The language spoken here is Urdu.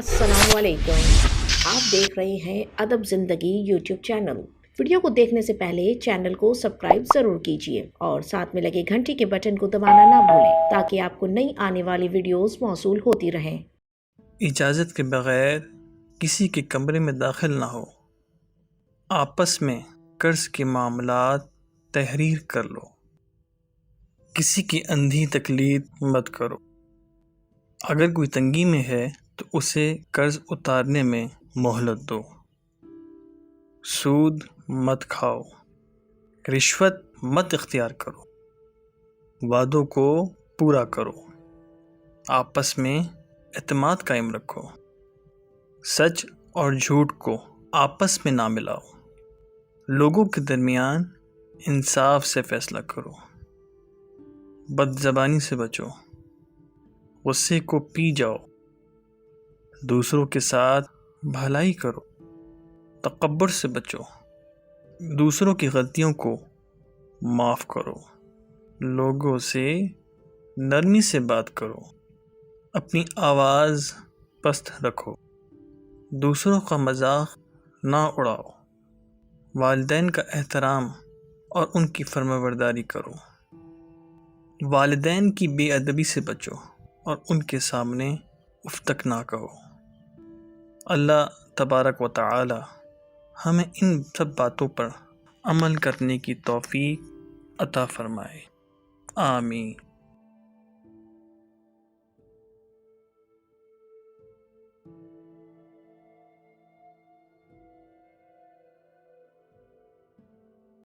السلام علیکم۔ آپ دیکھ رہے ہیں ادب زندگی یوٹیوب چینل۔ ویڈیو کو دیکھنے سے پہلے چینل کو سبسکرائب ضرور کیجیے اور ساتھ میں لگے گھنٹی کے بٹن کو دبانا نہ بھولیں تاکہ آپ کو نئی آنے والی ویڈیوز موصول ہوتی رہیں۔ اجازت کے بغیر کسی کے کمرے میں داخل نہ ہو۔ آپس میں قرض کے معاملات تحریر کر لو۔ کسی کی اندھی تقلید مت کرو۔ اگر کوئی تنگی میں ہے تو اسے قرض اتارنے میں مہلت دو۔ سود مت کھاؤ۔ رشوت مت اختیار کرو۔ وعدوں کو پورا کرو۔ آپس میں اعتماد قائم رکھو۔ سچ اور جھوٹ کو آپس میں نہ ملاؤ۔ لوگوں کے درمیان انصاف سے فیصلہ کرو۔ بد زبانی سے بچو۔ غصے کو پی جاؤ۔ دوسروں کے ساتھ بھلائی کرو۔ تکبر سے بچو۔ دوسروں کی غلطیوں کو معاف کرو۔ لوگوں سے نرمی سے بات کرو۔ اپنی آواز پست رکھو۔ دوسروں کا مذاق نہ اڑاؤ۔ والدین کا احترام اور ان کی فرمانبرداری کرو۔ والدین کی بے ادبی سے بچو اور ان کے سامنے اف تک نہ کہو۔ اللہ تبارک و تعالی ہمیں ان سب باتوں پر عمل کرنے کی توفیق عطا فرمائے۔ آمین۔